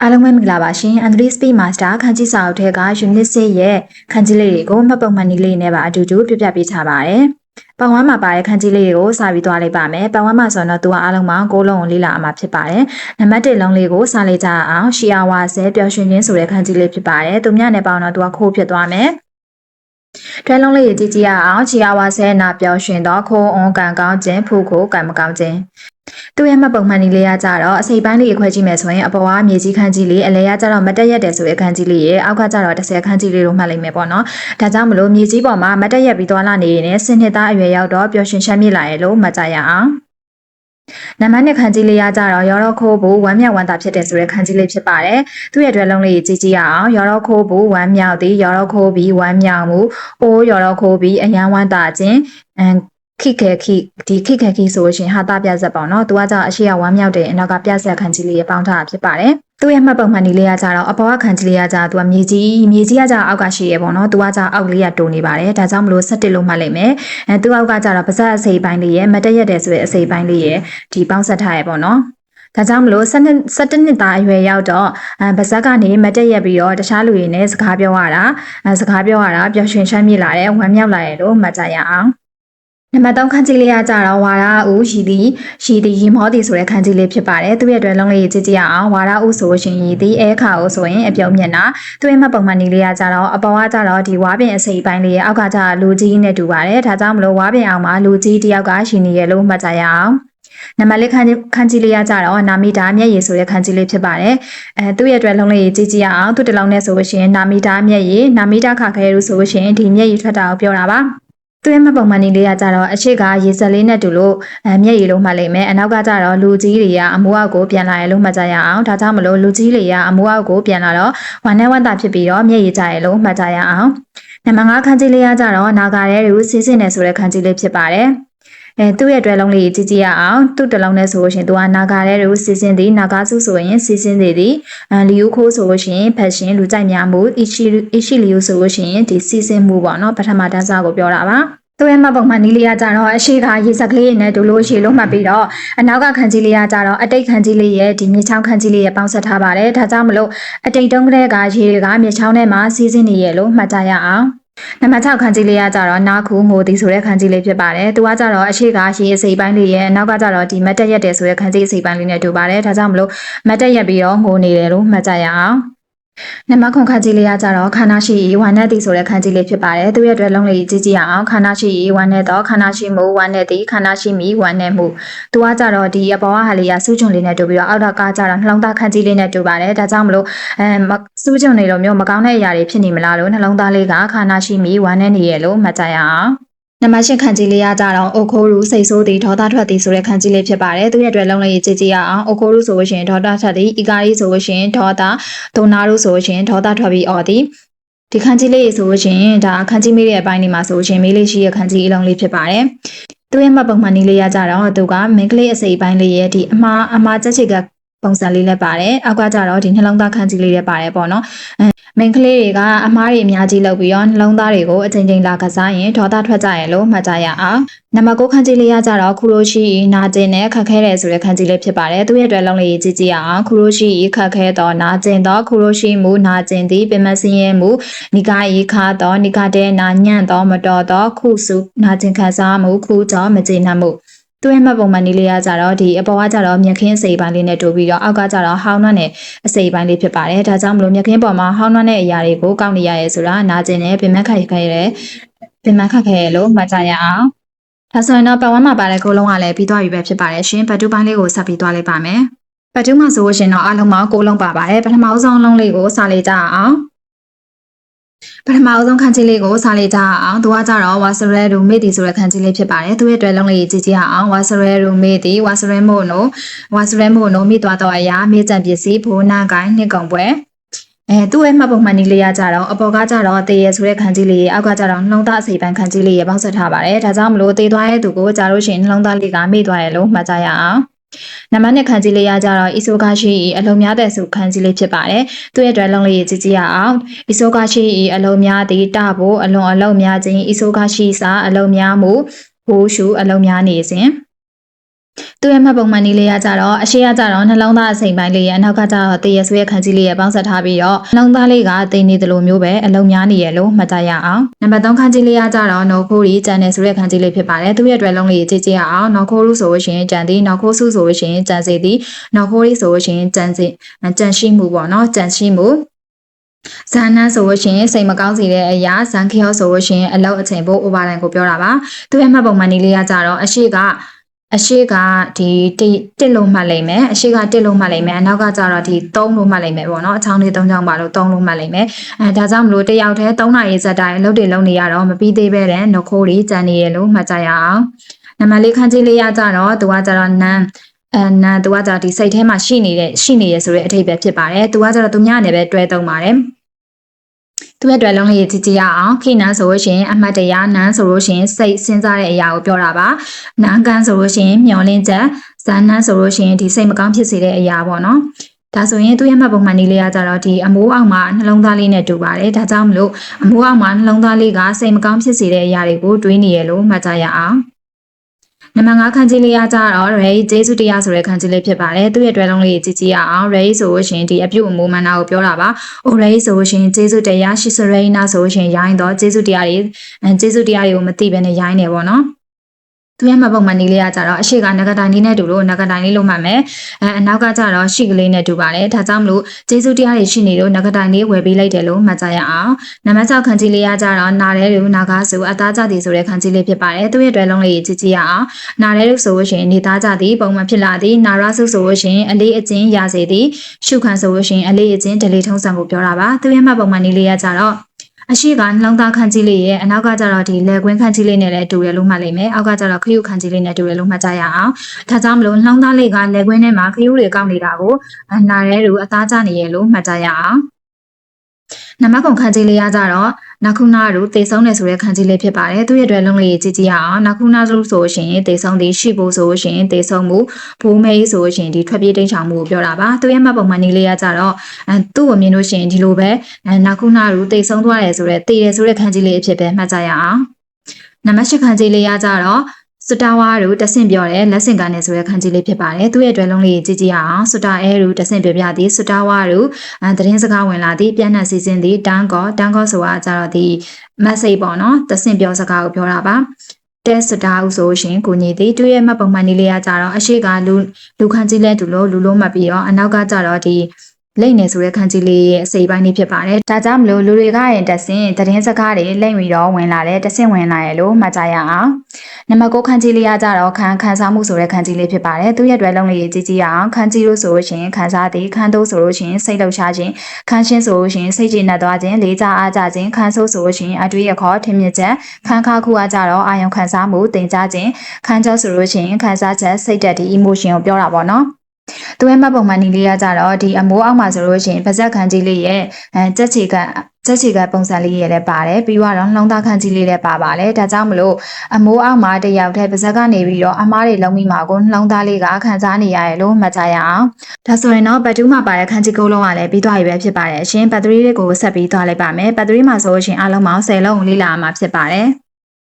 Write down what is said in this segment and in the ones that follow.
အားလုံးပဲမင်္ဂလာပါရှင်။ Andrew Speed Master ခန်းကြီးစာအုပ်ထဲက Unit 6ရဲ့ခန်းကြီးလေးတွေကိုမှတ်ပုံမှန်နည်းလေးနဲ့ပါအတူတူပြပြပေးထားပါတယ်။ပတ်ဝန်းမှာပါတဲ့ခန်းကြီးလေးတွေကိုစာပြီးသွားလိုက်ပါမယ်။ပတ်ဝန်းမှာဆိုတော့သူကအားလုံးပေါင်း9လုံးကိုလေ့လာအမှာဖြစ်ပါတယ်။နံပါတ်1လုံးလေးကိုစာလိုက်ကြအောင်ရှီယာဝါဆဲပျော်ရွှင်ခြင်းဆိုတဲ့ခန်းကြီးလေးဖြစ်ပါတယ်။သူမြနဲ့ပေါင်းတော့သူကခိုးဖြစ်သွားမယ်။တွဲလုံးလေးကိုကြည့်ကြည့်ရအောင်ရှီယာဝါဆဲနာပျော်ရွှင်တော့ခိုးအွန်ကန်ကောင်းခြင်းဖူခိုကံမကောင်းခြင်းသူရဲ့မှတ်ပုံမှန်နည်းလေးရကြတော့အစိပ်ပိုင်းလေးခွဲကြည့်မယ်ဆိုရင်အပေါ်ကမြေကြီးခန်းကြီးလေးအလဲရကြတော့မတက်ရက်တယ်ဆိုတဲ့ခန်းကြီးလေးရဲ့အောက်ကကြတော့10ခန်းကြီးလေးလို့မှတ်လိုက်မယ်ပေါ့နော်ဒါကြောင့်မလို့မြေကြီးပေါ်မှာမတက်ရက်ပြီးသွားလာနေရင်စနစ်သားအရွယ်ရောက်တော့ပျော်ရွှင်ရှမ်းမြေ့လာရဲ့လို့မှတ်ကြရအောင်နံပါတ်2ခန်းကြီးလေးရကြတော့ရောတော့ခိုးဘူးဝမ်းမြောက်ဝမ်းသာဖြစ်တယ်ဆိုတဲ့ခန်းကြီးလေးဖြစ်ပါတယ်သူ့ရဲ့တွဲလုံးလေးကြည့်ကြည့်ရအောင်ရောတော့ခိုးဘူးဝမ်းမြောက်သည်ရောတော့ခိုးပြီးဝမ်းမြောက်မှုအိုးရောတော့ခိုးပြီးအယံဝမ်းသာခြင်းခိခဲခိဒီခိခဲခိဆိုရှင်ဟာတာပြဆက်ပေါ့နော်သူကကြောင့်အရှိရဝမ်းမြောက်တဲ့အနောက်ကပြဆက်ခန်းကြီးလေးရပေါင်းထားတာဖြစ်ပါတယ်သူ့ရဲ့မှတ်ပုံမှန်ဒီလေးရကြတော့အပေါ်ကခန်းကြီးလေးရကြသူကမြေကြီးကကြအောက်ကရှိရပေါ့နော်သူကကြအောက်လေးရတိုးနေပါတယ်ဒါကြောင့်မလို့17လို့မှတ်လိုက်မယ်သူ့အောက်ကကြတော့ပါဇက်အစိပ်ပိုင်းလေးရမတက်ရက်တယ်ဆိုတဲ့အစိပ်ပိုင်းလေးရဒီပေါင်းဆက်ထားရပေါ့နော်ဒါကြောင့်မလို့17နှစ်သားအရွယ်ရောက်တော့ဗဇက်ကနေမတက်ရက်ပြီးတော့တခြားလူတွေနဲ့စကားပြောရတာပျော်ရွှင်ချမ်းမြေ့လာတယ်ဝမ်းမြောက်လာတယ်လို့မှတ်ကြရအောင်နံပါတ်3ခန်းကြီးလေးရကြတော့ဝါရဦးရှိသည်ရီမောသည်ဆိုတဲ့ခန်းကြီးလေးဖြစ်ပါတယ်သူ့ရဲ့အတွက်လုံးလေးကြည့်ကြရအောင်ဝါရဦးဆိုရှင်ရီသည်အဲခါဦးဆိုရင်အပြုံးမျက်နှာသူ့ရဲ့မှတ်ပုံမှန်နည်းလေးရကြတော့အပေါ်ကကြတော့ဒီဝါပင်အစိပ်ပိုင်းလေးရဲ့အောက်ကကြလူကြီးနဲ့တူပါတယ်ဒါကြောင့်မလို့ဝါပင်အောင်မှာလူကြီးတယောက်ကရှင်နေရလို့မှတ်ကြရအောင်နံပါတ်4ခန်းကြီးလေးရကြတော့နာမီတာမျက်ရည်ဆိုတဲ့ခန်းကြီးလေးဖြစ်ပါတယ်သူ့ရဲ့အတွက်လုံးလေးကြည့်ကြရအောင်သူ့တစ်လုံးနဲ့ဆိုရှင်နာမီတာမျက်ရည်နာမီတာခခဲရူဆိုရှင်ဒီမျက်ရည်ထွက်တာကိုပြောတာပါသူ့ရဲ့မှတ်ပုံမှန်နည်းလေးကကြတော့အရှိကရေစက်လေးနဲ့တူလို့မျက်ရည်လုံးမှတ်လိုက်မယ်အနောက်ကကြတော့လူကြီးတွေကအမိုးအောက်ကိုပြန်လာရလို့မှတ်ကြရအောင်ဒါကြောင့်မလို့လူကြီးတွေကအမိုးအောက်ကိုပြန်လာတော့ဝမ်းနဲ့ဝမ်းသာဖြစ်ပြီးတော့မျက်ရည်ကျရလို့မှတ်ကြရအောင်နံပါတ်5ခန်းကြီးလေးကကြတော့နာဂါရဲတွေစီးစင်းနေဆိုတဲ့ခန်းကြီးလေးဖြစ်ပါတယ်သူ့ရဲ့တွဲလုံးလေးကြည့်ကြည့်ရအောင်သူ့တစ်လုံးနဲ့ဆိုလို့ရှင်သူကနာဂါရဲတွေစီးစင်းသည်နာဂါစုဆိုရင်စီးစင်းသည်လီယိုခိုးဆိုလို့ရှင်ဖက်ရှင်လူကြိုက်များမှုအရှိလီယိုဆိုလို့ရှင်ဒီစီးစင်းမှုပေါ့နော်ပထမတန်းစားကိုပြောတာပါသူ့ရဲ့မှတ်ပုံမှန်နီးလေးရကြတော့အရှိကရေစက်ကလေးနဲ့ဒူလို့ရှိလို့မှတ်ပြီးတော့အနောက်ကခန်းကြီးလေးရကြတော့အတိတ်ခန်းကြီးလေးရဲ့ဒီမြေချောင်းခန်းကြီးလေးရဲ့ပေါင်းဆက်ထားပါတယ်ဒါကြောင့်မလို့အတိတ်တုန်းကတည်းကရေတွေကမြေချောင်းထဲမှာစီးစင်းနေရလို့မှတ်ကြရအောင်နံပါတ်6ခန်းကြီးလေးရကြတော့နာခုငိုသည်ဆိုတဲ့ခန်းကြီးလေးဖြစ်ပါတယ်သူကကြတော့အရှိကရေအစိပ်ပိုင်းလေးရဲ့အနောက်ကကြတော့ဒီမတ်တက်ရက်တယ်ဆိုတဲ့ခန်းကြီးအစိပ်ပိုင်းလေးနဲ့တူပါတယ်ဒါကြောင့်မလို့မတ်တက်ရက်ပြီးတော့ငိုနေတယ်လို့မှတ်ကြရအောင်နံပါတ်9ခန်းကြီးလေးရကြတော့ခန္ဓာရှိဝမ်းနဲ့သည်ဆိုတဲ့ခန်းကြီးလေးဖြစ်ပါတယ်သူရဲ့အတွက်လုံးလေးကြည့်ကြည့်ရအောင်ခန္ဓာရှိဝမ်းနဲ့တော့ခန္ဓာရှိမှုဝမ်းနဲ့သည်ခန္ဓာရှိမိဝမ်းနဲ့မှုသူကကြတော့ဒီအပေါ်ကဟာလေးရစူးကျွန်းလေးနဲ့တူပြီးတော့အောက်ကကြတော့နှလုံးသားခန်းကြီးလေးနဲ့တူပါတယ်ဒါကြောင့်မလို့စူးကျွန်းနေလို့မျိုးမကောင်းတဲ့အရာတွေဖြစ်နေမလားလို့နှလုံးသားလေးကခန္ဓာရှိမိဝမ်းနဲ့နေရလို့မှတ်ကြရအောင်နံပါတ်8ခန်းကြီးလေးရကြတော့အိုခိုရူစိတ်ဆိုးသည်ဒေါသထွက်သည်ဆိုတဲ့ခန်းကြီးလေးဖြစ်ပါတယ်သူရဲ့အတွက်လုံးလေးကြည့်ကြည့်ရအောင်အိုခိုရူဆိုလို့ရှိရင်ဒေါသထွက်သည်အီကာရီဆိုလို့ရှိရင်ဒေါသဒိုနာရူဆိုလို့ရှိရင်ဒေါသထွက်ပြီးအော်သည်ဒီခန်းကြီးလေးဆိုလို့ရှိရင်ဒါခန်းကြီးမေးတဲ့အပိုင်းလေးမှာဆိုလို့ရှိရင်မေးလေးရှိရဲ့ခန်းကြီးအလုံးလေးဖြစ်ပါတယ်သူရဲ့မှတ်ပုံမှန်နည်းလေးရကြတော့သူကမင်းကလေးအစိပ်ပိုင်းလေးရဲ့ဒီအမားချက်ချစ်ကပုံစံလေးလည်းပါတယ်အောက်ကကြတော့ဒီနှလုံးသားခန်းကြီးလေးလည်းပါတယ်ပေါ့နော်မင်းကလေးတွေကအမားတွေအများကြီးလုပ်ပြီးတော့နှလုံးသားတွေကိုအချိန်ချင်းလာကစားရင်ဒေါသထွက်ကြရလို့မှတ်ကြရအောင်နံပါတ်9ခန်းကြီးလေးရကြတော့ခူရိုရှိနာကျင်နဲ့ခက်ခဲတယ်ဆိုတဲ့ခန်းကြီးလေးဖြစ်ပါတယ်သူရဲ့အတွက်လုံးလေးကြည့်ကြည့်အောင်ခူရိုရှိခက်ခဲတော့နာကျင်တော့ခူရိုရှိမှုနာကျင်သည်ပင်မစင်းရဲမှုနိကာဤခါတော့နိကာတဲ့နာညံ့တော့မတော်တော့ခုစုနာကျင်ခံစားမှုခုတော့မကျေနပ်မှုသူ့ရဲ့မှတ်ပုံမှန်နည်းလေးရကြတော့ဒီအပေါ်ကကြတော့မြက်ခင်းအစိပ်ပိုင်းလေးနဲ့တိုးပြီးတော့အောက်ကကြတော့ဟောင်းနှွမ်းနဲ့အစိပ်ပိုင်းလေးဖြစ်ပါတယ်ဒါကြောင့်မလို့မြက်ခင်းပေါ်မှာဟောင်းနှွမ်းတဲ့အရာတွေကိုကောက်နေရရဲဆိုတာနာကျင်နဲ့ပင်မခက်ခဲလို့မှတ်ကြရအောင်ဒါဆိုရင်တော့ပတ်ဝန်းမှာပါတဲ့ကိုလုံးကလည်းပြီးသွားပြီပဲဖြစ်ပါတယ်ရှင်ဘတ်တူပိုင်းလေးကိုဆက်ပြီးသွားလိုက်ပါမယ်ဘတ်တူမှာဆိုလို့ရှင်တော့အလုံးပေါင်း9လုံးပါပါတယ်ပထမဆုံးလုံးလေးကိုစလိုက်ကြအောင်ပထမဆုံးခန်းကြီးလေးကိုစားလိုက်ကြအောင်သူကကြတော့ဝါစရဲရူမေတီဆိုတဲ့ခန်းကြီးလေးဖြစ်ပါတယ်သူရဲ့အတွက်လုံးလေးကြည့်ကြည့်အောင်ဝါစရဲရူမေတီဝါစရဲမို့နိုမိသွားတော့အရာမေးကြံပစ္စည်းဘိုးနာကိုင်းနှစ်ကုံပွဲသူ့ရဲ့မှတ်ပုံမှန်နည်းလေးရကြတော့အပေါ်ကကြတော့တေးရဆိုတဲ့ခန်းကြီးလေးအောက်ကကြတော့နှလုံးသားအစိပ်ပိုင်းခန်းကြီးလေးရပေါင်းဆက်ထားပါတယ်ဒါကြောင့်မလို့တေးသွားတဲ့သူကိုကြားလို့ရှိရင်နှလုံးသားလေးကမေ့သွားရလို့မှတ်ကြရအောင်နံပါတ်2ခန်းကြီးလေးရကြတော့အီဆိုကာရှိအလုံးများတဲ့စုခန်းကြီးလေးဖြစ်ပါတယ်သူ့ရဲ့အတွက်လုံးလေးကြည့်ကြည့်ရအောင်အီဆိုကာရှိအလုံးများသည်တဖို့အလွန်အလုံးများခြင်းအီဆိုကာရှိစာအလုံးများမှုဘိုးရှုအလုံးများနေစဉ် သူ့ရဲ့မှတ်ပုံမှန်နည်းလေးကကြတော့အရှိရကြတော့နှလုံးသားအစိမ်ပိုင်းလေးရဲ့အနောက်ကကြတော့တရဆွေရဲ့ခန်းကြီးလေးရဲ့ပေါင်းဆက်ထားပြီးတော့နှလုံးသားလေးကတိမ်နေတယ်လို့မျိုးပဲအလုံးများနေရလို့မှတ်ကြရအောင်နံပါတ်3ခန်းကြီးလေးကကြတော့နော်ခိုးရီကြံတယ်ဆိုတဲ့ခန်းကြီးလေးဖြစ်ပါတယ်သူ့ရဲ့အတွက်လုံးလေးကြည့်ကြရအောင်နော်ခိုးရုဆိုလို့ရှိရင်ကြံသည်နော်ခိုးစုဆိုလို့ရှိရင်ကြံစေသည်နော်ခိုးရီဆိုလို့ရှိရင်ကြံရှိမှုပေါ့နော်ကြံရှိမှုဇာနန်းဆိုလို့ရှိရင်စိတ်မကောင်းစေတဲ့အရာဇန်ခေယောဆိုလို့ရှိရင်အလောက်အချိန်ဖို့ over line ကိုပြောတာပါသူ့ရဲ့မှတ်ပုံမှန်နည်းလေးကကြတော့အရှိကဒီတစ်လို့မှတ်လိုက်မယ်အရှိကတစ်လို့မှတ်လိုက်မယ်အနောက်ကကြတော့ဒီ3လို့မှတ်လိုက်မယ်ပေါ့နော်အချောင်းလေး3ချောင်းပါလို့3လို့မှတ်လိုက်မယ်ဒါကြောင့်မလို့တယောက်တည်း3နာရီဇက်တိုင်းအလုပ်တွေလုပ်နေရတော့မပြီးသေးပဲတဲ့နှခိုးတွေကြံနေရလို့မှတ်ကြရအောင်နံပါတ်4ခန်းကြီးလေးရကြတော့သူကကြတော့နန်းသူကကြဒီစိတ်ထဲမှာရှိနေရဆိုတဲ့အထိပ္ပယ်ဖြစ်ပါတယ်သူကကြတော့သူညနေပဲတွဲသုံးပါတယ်သူ့အတွက်လုံးလေးကြည့်ကြရအောင်ခိနန်းဆိုလို့ရှိရင်အမှတ်တရနန်းဆိုလို့ရှိရင်စိတ်စဉ်းစားတဲ့အရာကိုပြောတာပါနန်းကန်ဆိုလို့ရှိရင်မျောလင်းချက်ဇန်နန်းဆိုလို့ရှိရင်ဒီစိတ်မကောင်းဖြစ်စေတဲ့အရာပေါ့နော်ဒါဆိုရင်သူ့ရဲ့မှတ်ပုံမှန်နည်းလေးကကြတော့ဒီအမိုးအောက်မှာနှလုံးသားလေးနဲ့တူပါတယ်ဒါကြောင့်မလို့အမိုးအောက်မှာနှလုံးသားလေးကစိတ်မကောင်းဖြစ်စေတဲ့အရာတွေကိုတွေးနေရလို့မှတ်ကြရအောင်နံပါတ်5ခန်းကြီးလေးရကြတော့ Ray ကျေးဇူးတရားဆိုတဲ့ခန်းကြီးလေးဖြစ်ပါတယ်သူ့ရဲ့တွဲလုံးလေးကြည့်ကြည့်ရအောင် Ray ဆိုလို့ရှိရင်ဒီအပြုတ်အမူမှန်တာကိုပြောတာပါ Ray ဆိုလို့ရှိရင်ကျေးဇူးတရားရှိစရိနာဆိုလို့ရှိရင်ရိုင်းတော့ကျေးဇူးတရားတွေကိုမသိဘဲနဲ့ရိုင်းနေပေါ့နော်သူရဲ့မှတ်ပုံမှန်နည်းလေးကကြတော့အရှိကနဂတိုင်လေးနဲ့တူလို့နဂတိုင်လေးလို့မှတ်မယ်အနောက်ကကြတော့ရှိကလေးနဲ့တူပါတယ်ဒါကြောင့်မလို့ကျေးဇူးတရားတွေရှိနေလို့နဂတိုင်လေးဝယ်ပေးလိုက်တယ်လို့မှတ်ကြရအောင်နံပါတ်6ခန်းကြီးလေးကကြတော့နာရဲလူနာကားဆိုအသားကြသည်ဆိုတဲ့ခန်းကြီးလေးဖြစ်ပါတယ်သူရဲ့တွဲလုံးလေးကြည့်ကြည့်ရအောင်နာရဲလူဆိုလို့ရှိရင်နေသားကြသည်ပုံမှန်ဖြစ်လာသည်နာရဆုဆိုလို့ရှိရင်အလေးအကျဉ်းရစေသည်ရှုခံဆိုလို့ရှိရင်အလေးအကျဉ်းဒလေးထုံးစံကိုပြောတာပါသူရဲ့မှတ်ပုံမှန်နည်းလေးကကြတော့အရှိကနှလုံးသားခန်းကြီးလေးရဲ့အနောက်ကကြတော့ဒီလေကွင်းခန်းကြီးလေးနဲ့လည်းတူရလို့မှတ်လိမ့်မယ်အောက်ကကြတော့ခရုခန်းကြီးလေးနဲ့တူရလို့မှတ်ကြရအောင်ဒါကြောင့်မလို့နှလုံးသားလေးကလေကွင်းထဲမှာခရုတွေကောက်နေတာကိုနာရဲလူအသားကျနေရလို့မှတ်ကြရအောင်နံပါတ်9ခန်းကြီးလေးရကြတော့နခုနာတို့တေဆုံးတယ်ဆိုတဲ့ခန်းကြီးလေးဖြစ်ပါတယ်သူရဲ့အတွက်လုံးလေးကြည့်ကြရအောင်နခုနာတို့ဆိုရှင်တေဆုံးသည်ရှိဖို့ဆိုရှင်တေဆုံးမှုဘိုးမဲဆိုရှင်ဒီထွက်ပြေးတိမ်းရှောင်မှုကိုပြောတာပါသူရဲ့မှတ်ပုံမှန်နည်းလေးရကြတော့သူ့ကိုမြင်လို့ရှင်ဒီလိုပဲနခုနာတို့တေဆုံးသွားတယ်ဆိုတဲ့တေတယ်ဆိုတဲ့ခန်းကြီးလေးအဖြစ်ပဲမှတ်ကြရအောင်နံပါတ်10ခန်းကြီးလေးရကြတော့စတာဝါတို့တဆင့်ပြောတယ်လက်ဆင့်ကန်နေဆိုတဲ့ခန်းကြီးလေးဖြစ်ပါတယ်သူ့ရဲ့အတွက်လုံးလေးကြည့်ကြရအောင်စတာအဲတို့တဆင့်ပြပြသည်စတာဝါတို့သတင်းစကားဝင်လာသည်ပြန်နှံစီစဉ်သည်တန်းကောဆိုတာကြတော့ဒီ message ပေါ့နော်တဆင့်ပြောစကားကိုပြောတာပါတက်စတာဦးဆိုရှင်ကိုညီသည်သူရဲ့မှတ်ပုံမှန်နည်းလေးကကြတော့အရှိကလူခန်းကြီးလဲတူလို့လူလုံးမှတ်ပြီးတော့အနောက်ကကြတော့ဒီလိမ့်နေဆိုတဲ့ခန်းကြီးလေးရဲ့အစိပ်ပိုင်းလေးဖြစ်ပါတယ်ဒါကြောင့်မလို့လူတွေကရင်တဆင့်သတင်းစကားတွေလိမ့်ပြီးတော့ဝင်လာတယ်တဆင့်ဝင်လာရလို့မှတ်ကြရအောင်နံပါတ်9ခန်းကြီးလေးရကြတော့ခန်းစားမှုဆိုတဲ့ခန်းကြီးလေးဖြစ်ပါတယ်သူရဲ့အတွက်လုံးလေးကြည့်ကြည့်အောင်ခန်းကြီးလို့ဆိုလို့ရှိရင်ခန်းစားသည်ခန်းသိုးဆိုလို့ရှိရင်စိတ်လှုပ်ရှားခြင်းခန်းရှင်းဆိုလို့ရှိရင်စိတ်ကြည်နက်သွားခြင်းလေးစားအားကြခြင်းခန်းဆိုးဆိုလို့ရှိရင်အတွေးအခေါ်ထင်မြင်ချက်ခန်းခါခုအားကြတော့အာယုံခန်းစားမှုတင်ကြခြင်းခန်းကြောဆိုလို့ရှိရင်ခန်းစားချက်စိတ်တက်ဒီ emotion ကိုပြောတာပေါ့နော်သူရဲ့မှတ်ပုံမှန်နည်းလေးကကြတော့ဒီအမိုးအောက်မှာဆိုလို့ရှိရင်ပါဇက်ခန်းကြီးလေးရဲ့ကြက်ချေကပုံစံလေးရဲ့လည်းပါတယ်ပြီးတော့နှလုံးသားခန်းကြီးလေးလည်းပါပါတယ်ဒါကြောင့်မလို့အမိုးအောက်မှာတယောက်တည်းပါဇက်ကနေပြီးတော့အမားတွေလုံးမိမှာကိုနှလုံးသားလေးကခံစားနေရတယ်လို့မှတ်ကြရအောင်ဒါဆိုရင်တော့ဘတ်တူးမှာပါတဲ့ခန်းကြီး9လုံးကလည်းပြီးသွားပြီပဲဖြစ်ပါတယ်အရှင်ဘတ်ထရီလေးကိုဆက်ပြီးသွားလိုက်ပါမယ်ဘတ်ထရီမှာဆိုလို့ရှိရင်အလုံးပေါင်း10လုံးကိုလေ့လာမှာဖြစ်ပါတယ်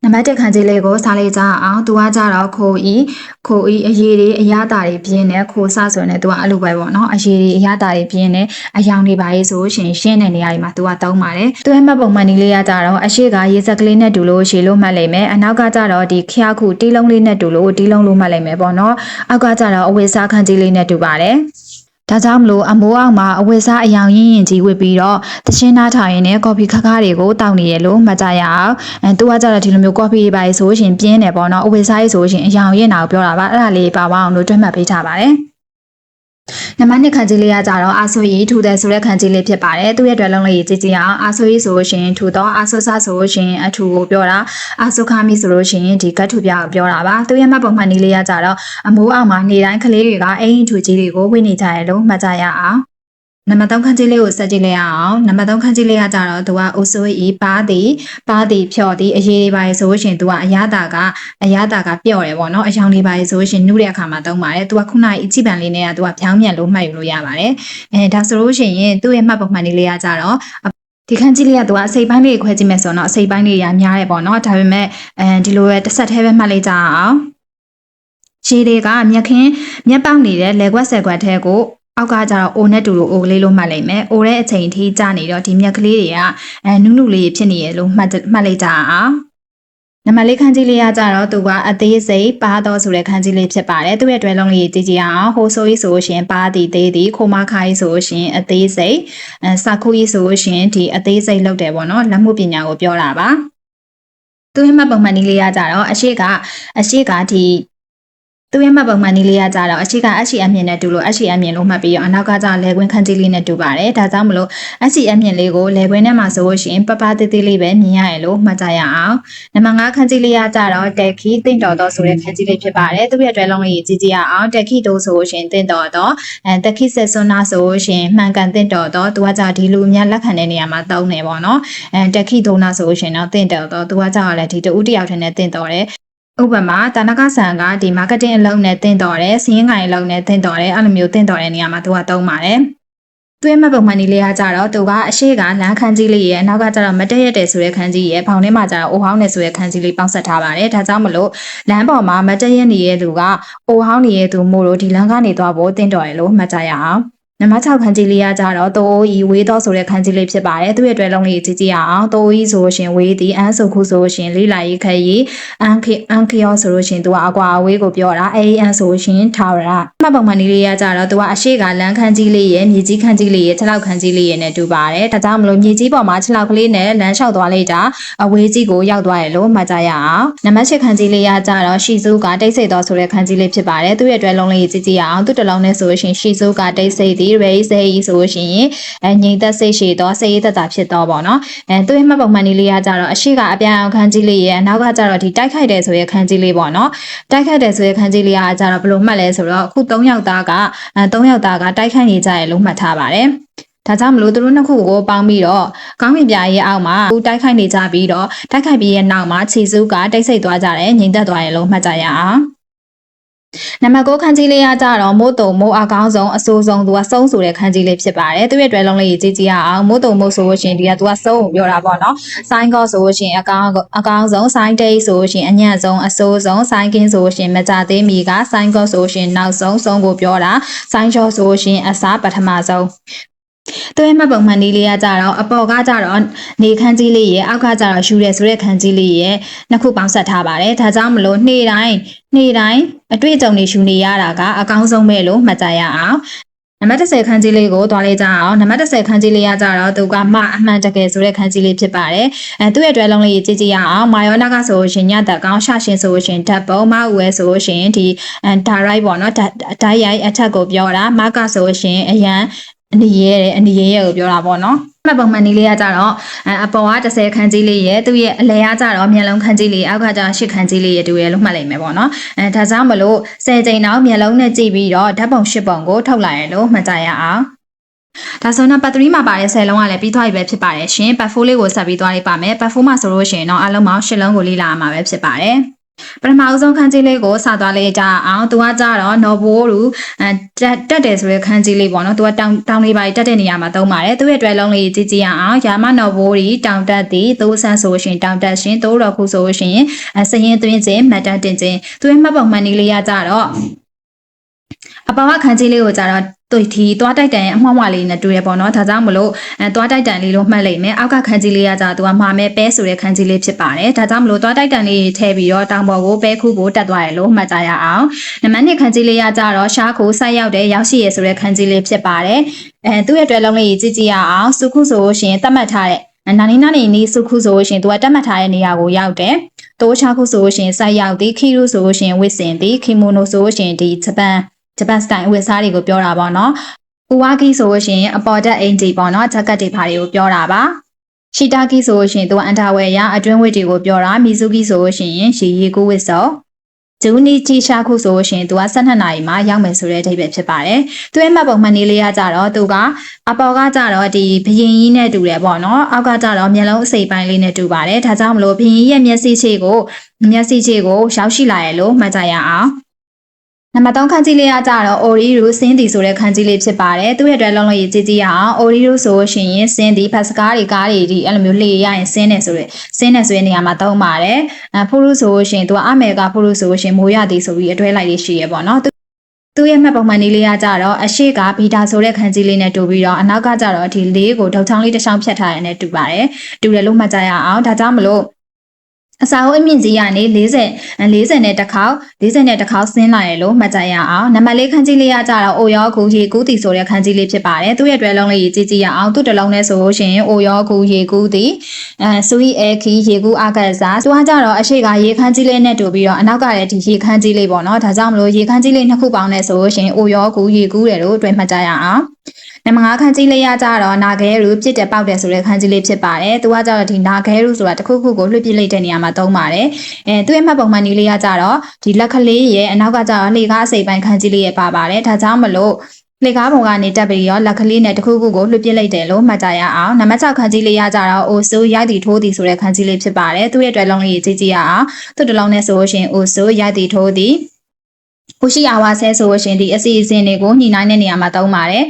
နံပါတ်1ခန်းကြီးလေးကိုစားလိုက်ကြအောင်သူကကြတော့ခိုးဤအရေးတွေအရသာတွေပြင်းနေခိုးဆဆိုရင်သူကအလိုပဲပေါ့နော်အရေးတွေအရသာတွေပြင်းနေအယောင်တွေပါရေးဆိုရှင်ရှင်းတဲ့နေရာတွေမှာသူကတုံးပါတယ်သူရဲ့မှတ်ပုံမှန်နည်းလေးကကြတော့အရှိကရေစက်ကလေးနဲ့တူလို့ရှည်လို့မှတ်လိုက်မယ်အနောက်ကကြတော့ဒီခရခုတီးလုံးလေးနဲ့တူလို့တီးလုံးလို့မှတ်လိုက်မယ်ပေါ့နော်အောက်ကကြတော့အဝေစားခန်းကြီးလေးနဲ့တူပါတယ်ဒါကြောင့်မလို့အမိုးအောက်မှာအဝတ်စားအယောင်ရင်းကြီးဝစ်ပြီးတော့သချင်းနားထောင်ရင်းနဲ့ကော်ဖီခါးတွေကိုတောက်နေရလို့မှတ်ကြရအောင်သူကကြတော့ဒီလိုမျိုးကော်ဖီပါဆိုရှင်ပြင်းတယ်ပေါ့နော်အဝတ်စားရေးဆိုရှင်အယောင်ရင်းတာကိုပြောတာပါအဲ့ဒါလေးပါပါအောင်လို့တွက်မှတ်ပေးထားပါတယ်နံပါတ်2ခန်းကြီးလေးကကြတော့အာဆိုရီထူတဲ့ဆိုတဲ့ခန်းကြီးလေးဖြစ်ပါတယ်သူရဲ့အတွက်လုံးလေးကြည့်ကြည့်အောင်အာဆိုရီဆိုရှင်ထူတော့အာဆိုဆာဆိုရှင်အထူကိုပြောတာအာဆိုခါမီဆိုလို့ရှင်ဒီကတ်ထူပြကိုပြောတာပါသူရဲ့မှတ်ပုံမှန်နည်းလေးကကြတော့အမိုးအောက်မှာနေတိုင်းကလေးတွေကအိမ်ထူကြီးတွေကိုဝိနေကြရလို့မှတ်ကြရအောင်နံပါတ်3ခန်းကြီးလေးကိုစက်ကြည့်လိုက်အောင်နံပါတ်3ခန်းကြီးလေးကကြတော့သူကအိုဆိုဤပါသည်ဖြော့သည်အရေးတွေပါလေဆိုရှင်သူကအရသာကပျော့တယ်ပေါ့နော်အယောင်တွေပါလေဆိုရှင်နှုတ်တဲ့အခါမှာသုံးပါတယ်သူကခုနကအကြည့်ပံလေးနဲ့ကသူကဖြောင်းမြန်လို့မှတ်ယူလို့ရပါတယ်ဒါဆိုလို့ရှိရင်သူ့ရဲ့မှတ်ပုံမှန်လေးကကြတော့ဒီခန်းကြီးလေးကသူကအစိပ်ပိုင်းလေးခွဲကြည့်မယ်ဆိုတော့အစိပ်ပိုင်းလေးရများတယ်ပေါ့နော်ဒါပေမဲ့ဒီလိုပဲတစ်ဆက်တည်းပဲမှတ်လိုက်ကြအောင် ရှည်တွေကမြက်ခင်းမြက်ပေါက်နေတဲ့လေကွက်ဆယ်ကွက်ထဲကိုအောက်ကကျတော့အိုနဲ့တူလို့အိုကလေးလို့မှတ်လိုက်မယ်အိုတဲ့အချိန်ထိကြာနေတော့ဒီမြက်ကလေးတွေကနုနုလေးဖြစ်နေရလို့မှတ်လိုက်ကြအောင်နံပါတ်၄ခန်းကြီးလေးကကြတော့သူကအသေးစိတ်ပါတော့ဆိုတဲ့ခန်းကြီးလေးဖြစ်ပါတယ်သူ့ရဲ့တွဲလုံးလေးကြည့်ကြည့်အောင်ဟိုဆိုကြီးဆိုရှင်ပါတီသေးသည်ခိုမခိုင်းဆိုရှင်အသေးစိတ်စခုကြီးဆိုရှင်ဒီအသေးစိတ်လောက်တယ်ပေါ့နော်လက်မှုပညာကိုပြောတာပါသူ့ရဲ့မှတ်ပုံမှန်နည်းလေးကကြတော့အရှိကဒီသူ့ရဲ့မှတ်ပုံမှန်နည်းလေးကကြတော့အရှိကအရှိအမြင့်နဲ့တူလို့အရှိအမြင့်လို့မှတ်ပြီးတော့အနောက်ကကြလဲခွင်းခန်းကြီးလေးနဲ့တူပါတယ်ဒါကြောင့်မလို့အရှိအမြင့်လေးကိုလဲခွင်းထဲမှာဆိုလို့ရှိရင်ပပသေးသေးလေးပဲမြင်ရရလို့မှတ်ကြရအောင်နံပါတ်5ခန်းကြီးလေးကကြတော့တက်ခီတင့်တော်တော့ဆိုတဲ့ခန်းကြီးလေးဖြစ်ပါတယ်သူ့ရဲ့တွဲလုံးလေးကြည့်ကြည့်ရအောင်တက်ခီတို့ဆိုလို့ရှိရင်တင့်တော်တော့တက်ခီဆက်စွန်းနာဆိုလို့ရှိရင်မှန်ကန်တင့်တော်တော့သူကကြဒီလူအများလက်ခံတဲ့နေရာမှာတုံးနေပေါ့နော်တက်ခီဒုံနာဆိုလို့ရှိရင်တော့တင့်တော်တော့သူကကြလည်းဒီတူတယောက်ထဲနဲ့တင့်တော်တယ်ဥပမာတာနကဆန်ကဒီ marketing အလုပ်နဲ့တင်တော်တယ်စီးရင်ကိုင်အလုပ်နဲ့တင်တော်တယ်အဲ့လိုမျိုးတင်တော်တဲ့နေရာမှာသူကသုံးပါတယ်သူ့ရဲ့မှတ်ပုံမှန်နည်းလေးကကြတော့သူကအရှိကလမ်းခန်းကြီးလေးရဲ့အနောက်ကကြတော့မတက်ရက်တယ်ဆိုတဲ့ခန်းကြီးရဲ့ဖောင်ထဲမှာကြတော့အိုဟောင်းတယ်ဆိုတဲ့ခန်းကြီးလေးပေါင်းဆက်ထားပါတယ်ဒါကြောင့်မလို့လမ်းပေါ်မှာမတက်ရက်နေတဲ့သူကအိုဟောင်းနေတဲ့သူမို့လို့ဒီလမ်းကနေသွားဖို့တင်တော်တယ်လို့မှတ်ကြရအောင်နံပါတ်6ခန်းကြီးလေးကကြတော့တိုးဤဝေးတော့ဆိုတဲ့ခန်းကြီးလေးဖြစ်ပါတယ်သူ့ရဲ့တွဲလုံးလေးကြည့်ကြည့်ရအောင်တိုးဤဆိုရှင်ဝေးသည်အန်းဆိုခုဆိုရှင်လေးလာရေးခရီအန်ခရောဆိုလို့ရှင်သူကအကွာအဝေးကိုပြောတာအန်ဆိုရှင်ထာဝရမှတ်ပုံမှန်လေးကကြတော့သူကအရှိကလမ်းခန်းကြီးလေးရဲ့မြေကြီးခန်းကြီးလေးရဲ့ခြေထောက်ခန်းကြီးလေးရဲ့နဲ့တူပါတယ်ဒါကြောင့်မလို့မြေကြီးပေါ်မှာခြေထောက်ကလေးနဲ့လမ်းလျှောက်သွားလိုက်တာအဝေးကြီးကိုရောက်သွားရလို့မှတ်ကြရအောင်နံပါတ်7ခန်းကြီးလေးကကြတော့ရှီစုကတိတ်ဆိတ်တော့ဆိုတဲ့ခန်းကြီးလေးဖြစ်ပါတယ်သူ့ရဲ့တွဲလုံးလေးကြည့်ကြည့်ရအောင်သူ့တစ်လုံးနဲ့ဆိုရှင်ရှီစုကတိတ်ဆိတ်ရေစေးဆိုရှင်ငြိမ်သက်စိတ်ရှိတော့စိတ်ရသက်သာဖြစ်တော့ပေါ့နော်သူ့ရဲ့မှတ်ပုံမှန်နည်းလေးကကြတော့အရှိကအပြန်အောင်ခန်းကြီးလေးရဲ့အနောက်ကကြတော့ဒီတိုက်ခိုက်တယ်ဆိုရဲ့ခန်းကြီးလေးပေါ့နော်တိုက်ခိုက်တယ်ဆိုရဲ့ခန်းကြီးလေးကကြတော့ဘယ်လိုမှတ်လဲဆိုတော့အခု3ယောက်သားကတိုက်ခိုက်နေကြရလို့မှတ်ထားပါတယ်ဒါကြောင့်မလို့သူတို့နှစ်ခုကိုပေါင်းပြီးတော့ကောင်းကင်ပြားရဲ့အောက်မှာတိုက်ခိုက်နေကြပြီးတော့တိုက်ခိုက်ပြီးရဲ့နောက်မှာခြေစုကတိတ်ဆိတ်သွားကြတယ်ငြိမ်သက်သွားရလို့မှတ်ကြရအောင်နံပါတ်9ခန်းကြီးလေးကကြတော့မိုးတုံမိုးအကောင်းဆုံးအဆိုးဆုံးသူကစုံဆိုတဲ့ခန်းကြီးလေးဖြစ်ပါတယ်သူရဲ့တွဲလုံးလေးကြည့်ကြည့်ရအောင်မိုးတုံမိုးဆိုလို့ရှိရင်ဒီကသူကစုံကိုပြောတာပေါ့နော်ဆိုင်းကောဆိုလို့ရှိရင်အကောင်းဆုံးဆိုင်းတိတ်ဆိုလို့ရှိရင်အညံ့ဆုံးအဆိုးဆုံးဆိုင်းကင်းဆိုလို့ရှိရင်မကြသေးမီကဆိုင်းကောဆိုလို့ရှိရင်နောက်ဆုံးကိုပြောတာဆိုင်းချောဆိုလို့ရှိရင်အစားပထမဆုံးသူရဲ့မှတ်ပုံမှန်နည်းလေးကကြတော့အပေါ်ကကြတော့နေခန်းကြီးလေးရဲ့အောက်ကကြတော့ယူရဲဆိုတဲ့ခန်းကြီးလေးရဲ့နှစ်ခုပေါင်းဆက်ထားပါတယ်ဒါကြောင့်မလို့နေ့တိုင်းအတွေ့အကြုံတွေယူနေရတာကအကောင်းဆုံးပဲလို့မှတ်ကြရအောင်နံပါတ်10ခန်းကြီးလေးကိုတွားလိုက်ကြအောင်နံပါတ်10ခန်းကြီးလေးကကြတော့သူကမအမှန်တကယ်ဆိုတဲ့ခန်းကြီးလေးဖြစ်ပါတယ်သူ့ရဲ့တွဲလုံးလေးကြည့်ကြည့်ရအောင်မာယောနာကဆိုရှင်ညတက်ကောင်းရှာရှင်ဆိုရှင်ဓာတ်ပုံမဦးဝဲဆိုရှင်ဒီဒါရိုက်ပေါ့နော်ဓာတ်ရိုက်အထက်ကိုပြောတာမကဆိုရှင်အရန်အနီရဲကိုပြောတာပေါ့နော်မှတ်ပုံမှန်နည်းလေးကကြတော့အပေါ်က10ခန်းကြီးလေးရဲ့သူ့ရဲ့အလဲကကြတော့မျက်လုံးခန်းကြီးလေးအောက်ကကြ10ခန်းကြီးလေးရဲ့တူရဲ့လို့မှတ်လိုက်မယ်ပေါ့နော်ဒါကြောင့်မလို့10ကြိမ်တော့မျက်လုံးနဲ့ကြည့်ပြီးတော့ဓာတ်ပုံ10ပုံကိုထုတ်လိုက်ရလို့မှတ်ကြရအောင်ဒါဆိုတော့ပတ်3မှာပါတဲ့10လုံးကလည်းပြီးသွားပြီပဲဖြစ်ပါတယ်ရှင်ပတ်4လေးကိုဆက်ပြီးသွားလိုက်ပါမယ်ပတ်4မှာဆိုလို့ရှိရင်တော့အလုံးပေါင်း10လုံးကိုလေ့လာရမှာပဲဖြစ်ပါတယ်ပထမအဆုံးခန်းကြီးလေးကိုစသွားလိုက်ကြအောင်သူကကြတော့နော်ဘိုးလူတက်တယ်ဆိုတဲ့ခန်းကြီးလေးပေါ့နော်သူကတောင်လေးပါတက်တဲ့နေရာမှာသုံးပါတယ်သူရဲ့တွဲလုံးလေးကြည့်ကြည့်ရအောင်ရာမနော်ဘိုးကြီးတောင်တက်သည်သိုးဆန်းဆိုရှင်တောင်တက်ရှင်သိုးတော်ခုဆိုရှင်စရင်သွင်းခြင်းမတ်တန်တင်ခြင်းသူရဲ့မှတ်ပုံမှန်နည်းလေးကကြတော့အပေါ်ကခန်းကြီးလေးကိုကြတော့ဒီသွားတိုက်တန်ရဲ့အမှောက်မလေးနဲ့တူရပေါ့နော်ဒါကြောင့်မလို့သွားတိုက်တန်လေးလို့မှတ်လိုက်မယ်အောက်ကခန်းကြီးလေးကကြသူကမှာမဲပဲဆိုတဲ့ခန်းကြီးလေးဖြစ်ပါတယ်ဒါကြောင့်မလို့သွားတိုက်တန်လေးထည့်ပြီးတော့တောင်ပေါ်ကိုပဲခုကိုတက်သွားရလို့မှတ်ကြရအောင်နံပါတ်1ခန်းကြီးလေးကကြတော့ရှားကိုဆိုက်ရောက်တဲ့ရောက်ရှိရဆိုတဲ့ခန်းကြီးလေးဖြစ်ပါတယ်သူ့ရဲ့တွဲလုံးလေးကြည့်ကြည့်ရအောင်စုခုဆိုရှင်တတ်မှတ်ထားတဲ့နာနီစုခုဆိုရှင်သူကတတ်မှတ်ထားတဲ့နေရာကိုရောက်တယ်တိုးချခုဆိုရှင်ဆိုက်ရောက်သည်ခီရုဆိုရှင်ဝစ်စင်သည်ခီမိုနိုဆိုရှင်ဒီဂျပန်စတိုင်ဝတ်စားတွေကိုပြောတာပေါ့နော်။ဥဝါကီဆိုလို့ရှိရင်အပေါ်တက်အင်ဂျီပေါ့နော်ဂျက်ကတ်တွေဖာတွေကိုပြောတာပါ။ရှီတာကီဆိုလို့ရှိရင်သူအန်တာဝယ်ရအတွင်းဝတ်တွေကိုပြောတာမီဇူကီဆိုလို့ရှိရင်ရှီရီကိုဝတ်စောဂျူနီချီရှာခုဆိုလို့ရှိရင်သူက12နာရီမှရောက်မယ်ဆိုတဲ့အဓိပ္ပာယ်ဖြစ်ပါတယ်။သူရဲ့မှတ်ပုံမှန်နည်းလေးကကြတော့သူကအပေါ်ကကြတော့ဒီဘရင်ကြီးနဲ့တူတယ်ပေါ့နော်။အောက်ကကြတော့မျက်လုံးအစိပ်ပိုင်းလေးနဲ့တူပါတယ်။ဒါကြောင့်မလို့ဘရင်ကြီးရဲ့မျက်စိခြေကိုရောက်ရှိလာရလို့မှတ်ကြရအောင်။ နံပါတ်3ခန်းကြီးလေးကကြတော့ Oriru စင်းတီဆိုတဲ့ခန်းကြီးလေးဖြစ်ပါတယ်သူ့ရဲ့အတွက်လုံးလုံးရေးကြည့်ကြည့်ရအောင် Oriru ဆိုရှင်ရင်စင်းတီဖတ်စကားတွေကားတွေဒီအဲ့လိုမျိုးလှည့်ရရင်စင်းနေဆိုတဲ့နေရာမှာသုံးပါတယ်ဖုရုဆိုရှင်သူကအမေကဖုရုဆိုရှင်မိုးရသည်ဆိုပြီးအတွဲလိုက်လေးရှိရပေါ့နော်သူ့ရဲ့မှတ်ပုံမှန်လေးကကြတော့အရှိကဘီတာဆိုတဲ့ခန်းကြီးလေးနဲ့တူပြီးတော့အနောက်ကကြတော့ဒီလေးကိုဒုတ်ချောင်းလေးတစ်ချောင်းဖြတ်ထားရတဲ့တူပါတယ်တူတယ်လို့မှတ်ကြရအောင်ဒါကြောင့်မလို့အစာအုပ်အမြင့်ကြီးကနေ40နဲ့တစ်ခေါက်ဆင်းလာရလို့မှတ်ကြရအောင်နံပါတ်၄ခန်းကြီးလေးကကြတော့အိုရောကူရေကူးတီဆိုတဲ့ခန်းကြီးလေးဖြစ်ပါတယ်သူ့ရဲ့တွဲလုံးလေးရေးကြည့်ရအောင်သူ့တစ်လုံးနဲ့ဆိုလို့ရှိရင်အိုရောကူရေကူးတီစူရီအဲခီရေကူးအကစားသူကကြတော့အရှိကရေခန်းကြီးလေးနဲ့တူပြီးတော့အနောက်ကလည်းဒီရေခန်းကြီးလေးပေါ့နော်ဒါကြောင့်မလို့ရေခန်းကြီးလေးနှစ်ခုပေါင်းနေဆိုလို့ရှိရင်အိုရောကူရေကူးတယ်လို့တွဲမှတ်ကြရအောင်နံပါတ်5ခန်းကြီးလေးရကြတော့နာခဲရူပြစ်တယ်ပေါက်တယ်ဆိုတဲ့ခန်းကြီးလေးဖြစ်ပါတယ်။သူကကြတော့ဒီနာခဲရူဆိုတာတစ်ခုခုကိုလွှတ်ပစ်လိုက်တဲ့နေရာမှာသုံးပါတယ်။သူ့ရဲ့မှတ်ပုံမှန်ကြီးလေးရကြတော့ဒီလက်ကလေးရဲ့အနောက်ကကြတော့လှေကားအစိပ်ပိုင်းခန်းကြီးလေးရဲ့ပါပါတယ်။ဒါကြောင့်မလို့လှေကားပုံကနေတက်ပြီးတော့လက်ကလေးနဲ့တစ်ခုခုကိုလွှတ်ပစ်လိုက်တယ်လို့မှတ်ကြရအောင်။နံပါတ်6ခန်းကြီးလေးရကြတော့အိုဆူရိုက်တီထိုးတီဆိုတဲ့ခန်းကြီးလေးဖြစ်ပါတယ်။သူ့ရဲ့အတွက်လုံးလေးကြည့်ရအောင်။သူ့တစ်လုံးနဲ့ဆိုလို့ရှိရင်အိုဆူရိုက်တီထိုးတီကိုရှိအာဝါဆဲဆိုလို့ရှင်ဒီအစီအစဉ်တွေကိုညှိနှိုင်းတဲ့နေရာမှာသုံးပါတယ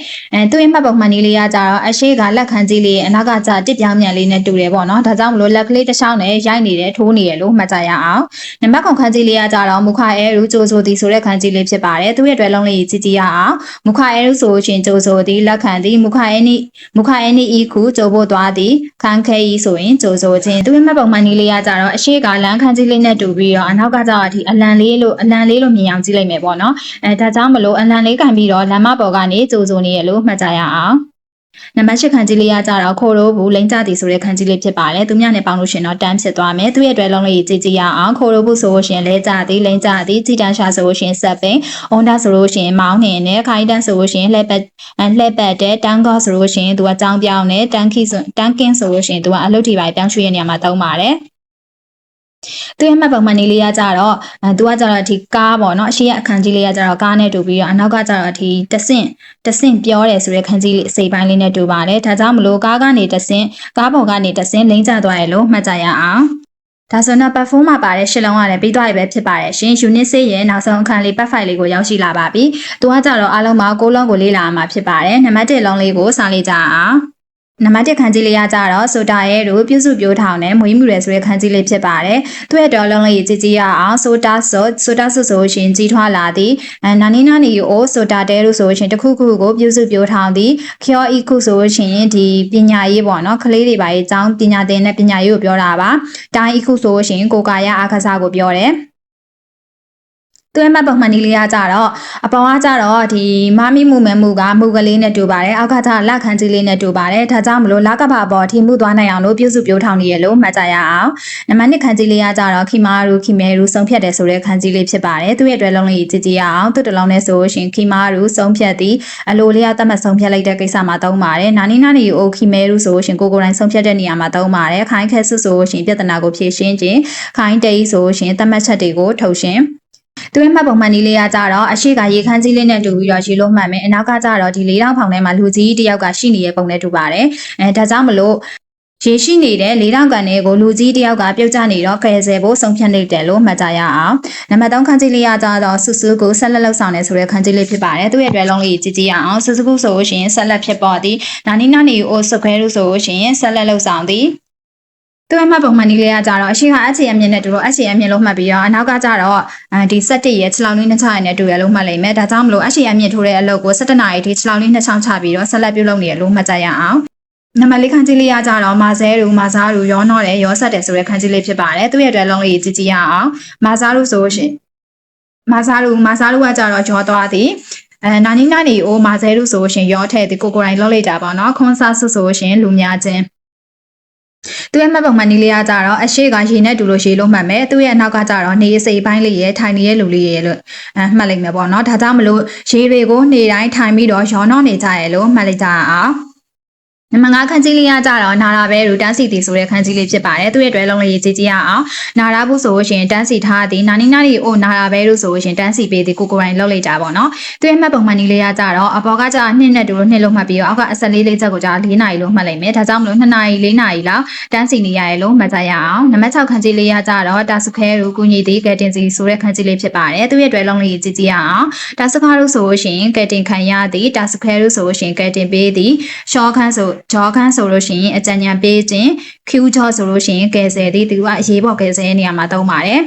်သူ့ရဲ့မှတ်ပုံမှန်လေးကကြတော့အရှိကလက်ခန်းကြီးလေးအနောက်ကကြတစ်ပြောင်းမြန်လေးနဲ့တူတယ်ပေါ့နော်ဒါကြောင့်မလို့လက်ကလေးတစ်ချောင်းနဲ့ရိုက်နေတယ်ထိုးနေတယ်လို့မှတ်ကြရအောင်နံပါတ်9ခန်းကြီးလေးကကြတော့မူခအဲရူဂျိုဆိုဒီဆိုတဲ့ခန်းကြီးလေးဖြစ်ပါတယ်သူ့ရဲ့တွဲလုံးလေးကြည့်ရအောင်မူခအဲရူဆိုရှင်ဂျိုဆိုဒီလက်ခန်းဒီမူခအဲနီဤခုဂျိုဖို့သွားသည်ခန်းခဲဤဆိုရင်ဂျိုဆိုခြင်းသူ့ရဲ့မှတ်ပုံမှန်လေးကကြတော့အရှိကလမ်းခန်းကြီးလေးနဲ့တူပြီးတော့အနောက်ကကြတော့ဒီအလံလေးလို့မြင်အောင်ကြည့်လိုက်မယ်ပေါ့နော်ဒါကြောင့်မလို့အလံလေးကန်ပြီးတော့လမ်းမပေါ်ကနေကြိုနေရလို့မှတ်ကြရအောင်နံပါတ်8ခန်းကြီးလေးကကြတော့ခိုရိုးဘူးလိမ့်ကြသည်ဆိုတဲ့ခန်းကြီးလေးဖြစ်ပါတယ်သူမြနဲ့ပေါင်းလို့ရှင်တော့တန်းဖြစ်သွားမယ်သူ့ရဲ့အတွက်လုံးလေးကြည့်ရအောင်ခိုရိုးဘူးဆိုလို့ရှင်လဲကြသည်လိမ့်ကြသည်ကြည်တန်းရှာဆိုလို့ရှင်ဆက်ပင်အွန်ဒါဆိုလို့ရှင်မောင်းနှင်နဲ့ခိုင်းတန်းဆိုလို့ရှင်လှည့်ပတ်တဲ့တန်းကောဆိုလို့ရှင်သူကကြောင်းပြောင်းနဲ့တန်းကင်းဆိုလို့ရှင်သူကအလုပ်ထိပိုင်းပြောင်းရွှေ့ရနေရာမှာသုံးပါတယ်သူရဲ့မှတ်ပုံမှန်လေးကကြတော့သူကကြတော့ဒီကားပေါ့နော်အရှိရအခန်းကြီးလေးကကြတော့ကားနဲ့တူပြီးတော့အနောက်ကကြတော့ဒီတဆင့်ပြောတယ်ဆိုတဲ့ခန်းကြီးလေးအစိပ်ပိုင်းလေးနဲ့တူပါတယ်ဒါကြောင့်မလို့ကားပေါ်ကနေတဆင့်လိမ့်ကျသွားရလို့မှတ်ကြရအောင်ဒါဆိုတော့ platform မှာပါတဲ့ရှစ်လုံးရတယ်ပြီးသွားပြီပဲဖြစ်ပါတယ်ရှင် unit 6ရဲ့နောက်ဆုံးအခန်းလေး part 5လေးကိုရောက်ရှိလာပါပြီသူကကြတော့အားလုံးပေါင်း9လုံးကိုလေ့လာရမှာဖြစ်ပါတယ်နံပါတ်1လုံးလေးကိုစာလေးကြအောင်နံပါတ်1ခန်းကြီးလေးကကြတော့ဆိုတာရဲ့တို့ပြုစုပြောထောင်နဲ့မွေးမြူရယ်ဆိုတဲ့ခန်းကြီးလေးဖြစ်ပါတယ်။သူ့ရဲ့တော်လုံးလေးကြည့်ရအောင်ဆိုတာဆိုရှင်ကြီးထွားလာသည်နာနီအိုဆိုတာတဲလို့ဆိုရှင်တခုခုကိုပြုစုပြောထောင်သည်ခေါ်ဤခုဆိုရှင်ဒီပညာရေးပေါ့နော်ကလေးတွေပါရေးအကြောင်းပညာသင်တဲ့ပညာရေးကိုပြောတာပါ။တိုင်းဤခုဆိုရှင်ကိုကာယအာခစားကိုပြောတယ်။သူ့ရဲ့မှတ်ပုံမှန်လေးကကြတော့အပေါ်ကကြတော့ဒီမမီမှုမဲမှုကမှုကလေးနဲ့တူပါတယ်အောက်ကကြလက်ခန်းကြီးလေးနဲ့တူပါတယ်ဒါကြောင့်မလို့လက်ကပါပေါ်ထိမှုသွားနိုင်အောင်လို့ပြုစုပြောထောင်နေရလို့မှတ်ကြရအောင်နံပါတ်1ခန်းကြီးလေးကကြတော့ခိမာရူဆုံးဖြတ်တယ်ဆိုတဲ့ခန်းကြီးလေးဖြစ်ပါတယ်သူ့ရဲ့အတွက်လုံးလေးကြည့်ရအောင်သူ့တစ်လုံးနဲ့ဆိုရှင်ခိမာရူဆုံးဖြတ်သည်အလိုလေးကသတ်မှတ်ဆုံးဖြတ်လိုက်တဲ့ကိစ္စမှာသုံးပါတယ်နာနီအိုခိမဲရူဆိုရှင်ကိုယ်တိုင်ဆုံးဖြတ်တဲ့နေရာမှာသုံးပါတယ်ခိုင်းခဲဆွဆိုရှင်ပြဿနာကိုဖြေရှင်းခြင်းခိုင်းတေးဆိုရှင်သတ်မှတ်ချက်တွေကိုထုတ်ရှင်သူရဲ့မှတ်ပုံမှန်လေးကကြတော့အရှိကရေခန်းကြီးလေးနဲ့တူပြီးတော့ရေလုံးမှန်မယ်အနောက်ကကြတော့ဒီ၄000ဖောင်ထဲမှာလူကြီးတယောက်ကရှိနေတဲ့ပုံနဲ့တူပါတယ်ဒါကြောင့်မလို့ရေရှိနေတဲ့၄000ကန်တွေကိုလူကြီးတယောက်ကပြုတ်ကျနေတော့ကယ်ဆယ်ဖို့ဆုံးဖြတ်နေတယ်လို့မှတ်ကြရအောင်နံပါတ်3ခန်းကြီးလေးကကြတော့ဆူဆူကိုဆက်လက်လှုပ်ဆောင်နေဆိုတဲ့ခန်းကြီးလေးဖြစ်ပါတယ်သူရဲ့အတွက်လုံးလေးကြည့်ရအောင်ဆူဆူကိုဆိုရှင်ဆက်လက်ဖြစ်ပေါ်သည်နာနီအိုစခွဲလို့ဆိုရှင်ဆက်လက်လှုပ်ဆောင်သည်သူ့မှတ်ပုံမှန်လေးကကြတော့အရှိကအချေအမြင့်နဲ့တူလို့အချေအမြင့်လို့မှတ်ပြီးတော့အနောက်ကကြတော့ဒီ17ရဲ့ခြေလောင်လေးနှစ်ချရနဲ့တူရလို့မှတ်လိုက်မယ်ဒါကြောင့်မလို့အချေအမြင့်ထိုးတဲ့အလုပ်ကို17နာရီထိခြေလောင်လေးနှစ်ချောင်းချပြီးတော့ဆက်လက်ပြုလုပ်နေရလို့မှတ်ကြရအောင်နံပါတ်4ခန်းကြီးလေးကကြတော့မာစားရူရောနောတယ်ရောဆက်တယ်ဆိုတဲ့ခန်းကြီးလေးဖြစ်ပါတယ်သူ့ရဲ့အတွက်လုံးလေးကြည့်ရအောင်မာစားရူဆိုရှင်မာစားရူကကြတော့ရောသွားသည်နာနီအိုမာစားရူဆိုရှင်ရောထဲဒီကိုယ်တိုင်လုပ်လိုက်တာပေါ့နော်ခွန်ဆာဆုဆိုရှင်လူများချင်းသူရဲ့မှတ်ပုံမှန်လေးကကြတော့အရှိကရေနဲ့တူလို့ရေလုံးမှတ်မယ်သူရဲ့အနောက်ကကြတော့နေစိပ်ပိုင်းလေးရဲ့ထိုင်နေတဲ့လူလေးရဲ့လို့မှတ်လိုက်မယ်ပေါ့နော်ဒါကြောင့်မလို့ရေတွေကိုနေတိုင်းထိုင်ပြီးတော့ရောနှောနေကြရလို့မှတ်လိုက်ကြအောင် နံပါတ်5ခန်းကြီးလေးကကြတော့နာရာဘဲရူတန်းစီတီဆိုတဲ့ခန်းကြီးလေးဖြစ်ပါတယ်သူရဲ့အတွက်လုံးလေးရေးကြည့်ကြရအောင်နာရာဘူးဆိုရှင်တန်းစီထားသည်နာနီနာရီအိုနာရာဘဲရူဆိုရှင်တန်းစီပေးသည်ကိုကိုရိုင်းလောက်လိုက်တာပေါ့နော်သူရဲ့မှတ်ပုံမှန်နည်းလေးကကြတော့အပေါ်ကကြ2နဲ့တူလို့2လို့မှတ်ပြီးတော့အောက်က14လေးချက်ကိုကြ4နာရီလို့မှတ်လိုက်မယ်ဒါကြောင့်မလို့2နာရီ4နာရီလောက်တန်းစီနေရရဲ့လို့မှတ်ကြရအောင်နံပါတ်6ခန်းကြီးလေးကကြတော့တာစုခဲရူကူညီသည်ကတင်စီဆိုတဲ့ခန်းကြီးလေးဖြစ်ပါတယ်သူရဲ့အတွက်လုံးလေးရေးကြည့်ကြရအောင်တာစုခါရူဆိုရှင်ကတင်ခံရသည်တာစုခဲရူဆိုရှင်ကတင်ပေးသည်ရှောခန်းဆိုဂျောခန်းဆိုလို့ရှိရင်အကြံဉာဏ်ပေးခြင်း Q ကြောဆိုလို့ရှိရင်ကယ်ဆယ်သည်သူကအရေးပေါ်ကယ်ဆယ်နေရာမှာသုံးပါတယ်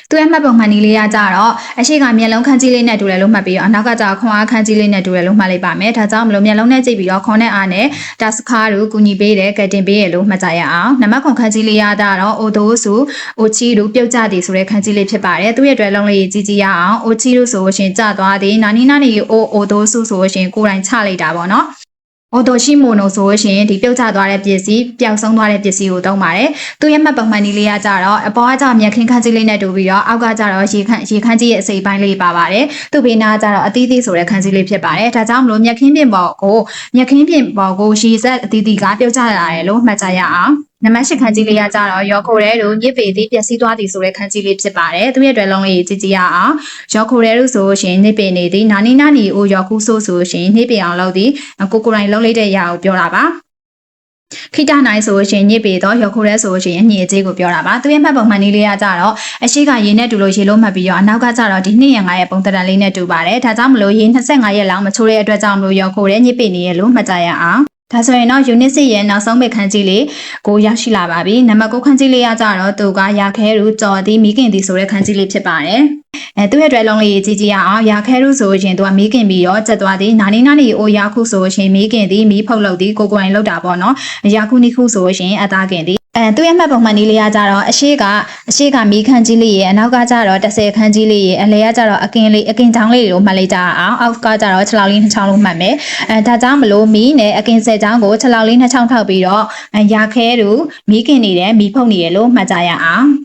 သူရဲ့မှတ်ပုံမှန်နည်းလေးကကြတော့အရှိကမျက်လုံးခန်းကြီးလေးနဲ့တူတယ်လို့မှတ်ပြီးတော့အနောက်ကကြခွန်အားခန်းကြီးလေးနဲ့တူတယ်လို့မှတ်လိုက်ပါမယ်ဒါကြောင့်မလို့မျက်လုံးနဲ့ကြည့်ပြီးတော့ခွန်နဲ့အားနဲ့တာစခါတို့ကူညီပေးတယ်ကတင်ပေးရလို့မှတ်ကြရအောင်နံပါတ်9ခန်းကြီးလေးရတာတော့အိုတိုစုအိုချီတို့ပြုတ်ကြသည်ဆိုတဲ့ခန်းကြီးလေးဖြစ်ပါတယ်သူရဲ့အတွက်လုံးလေးကြည့်ကြည့်ရအောင်အိုချီတို့ဆိုရှင်ကြသွားသည်နာနီနာနီအိုတိုစုဆိုရှင်ကိုယ်တိုင်ချလိုက်တာပေါ့နော်အော်တိုရှိမိုနိုဆိုရှင်ဒီပြုတ်ကျသွားတဲ့ပစ္စည်းပျောက်ဆုံးသွားတဲ့ပစ္စည်းကိုသုံးပါတယ်။သူရဲ့မှတ်ပုံမှန်နည်းလေးကကြတော့အပေါ်ကကြမြက်ခင်းခန်းကြီးလေးနဲ့တူပြီးတော့အောက်ကကြတော့ရေခန်းကြီးရဲ့အစိပ်ပိုင်းလေးပါပါတယ်။သူ့ဘေးနားကကြတော့အသီးသီးဆိုတဲ့ခန်းကြီးလေးဖြစ်ပါတယ်။ဒါကြောင့်မလို့မြက်ခင်းပြင်ပေါ်ကိုရေဆက်အသီးသီးကပြုတ်ကျလာတယ်လို့မှတ်ကြရအောင်။နံပါတ်8ခန်းကြီးလေးကကြတော့ရောခိုရဲတို့ညစ်ပေသည်ပျက်စီးသွားသည်ဆိုတဲ့ခန်းကြီးလေးဖြစ်ပါတယ်။သူရဲ့အတွက်လုံးလေးကြည့်ကြရအောင်။ရောခိုရဲတို့ဆိုရှင်ညစ်ပေနေသည်နာနီနာနီအိုရောခုဆိုရှင်ညစ်ပေအောင်လုပ်သည်ကိုကိုရိုင်းလုံးလေးတဲ့ရာကိုပြောတာပါ။ခိတနိုင်ဆိုရှင်ညစ်ပေတော့ရောခိုရဲဆိုရှင်အညစ်အကြေးကိုပြောတာပါ။သူရဲ့မှတ်ပုံမှန်နည်းလေးကကြတော့အရှိကရေနဲ့တူလို့ရေလုံးမှတ်ပြီးတော့အနောက်ကကြတော့ဒီ2ရက်5ရက်ပုံတန်လေးနဲ့တူပါတယ်။ဒါကြောင့်မလို့ရေ25ရက်လောက်မချိုးတဲ့အတွက်ကြောင့်မလို့ရောခိုရဲညစ်ပေနေရလို့မှတ်ကြရအောင်။ဒါဆိုရင်တော့ unit 6ရဲ့နောက်ဆုံးပဲခန်းကြီးလေးကိုရောက်ရှိလာပါပြီ။နံပါတ်9ခန်းကြီးလေးကကြတော့သူကရာခဲရူကြော်သည်မိခင်သည်ဆိုတဲ့ခန်းကြီးလေးဖြစ်ပါတယ်။သူ့ရဲ့အတွက်လုံးလေးကြည့်ကြရအောင်ရာခဲရူဆိုရင်သူကမိခင်ပြီးတော့ကျက်သွားသည်နာနီနာနီအိုရာခုဆိုရင်မိခင်သည်မိဖုတ်လုပ်သည်ကိုကိုရင်လောက်တာပေါ့နော်။ရာခုနိခုဆိုရင်အသားခင်သည်သူ့ရဲ့မှတ်ပုံမှန်နည်းလေးကကြတော့အရှိကမီးခန်းကြီးလေးရဲ့အနောက်ကကြတော့10ခန်းကြီးလေးရဲ့အလဲကကြတော့အကင်ချောင်းလေးကိုမှတ်လိုက်ကြအောင်အောက်ကကြတော့6လောက်လေး2ချောင်းလို့မှတ်မယ်ဒါကြောင့်မလို့မီးနဲ့အကင်10ချောင်းကို6လောက်လေး2ချောင်းထောက်ပြီးတော့ရာခဲတို့မီးခင်နေတယ်မီးဖုတ်နေတယ်လို့မှတ်ကြရအောင်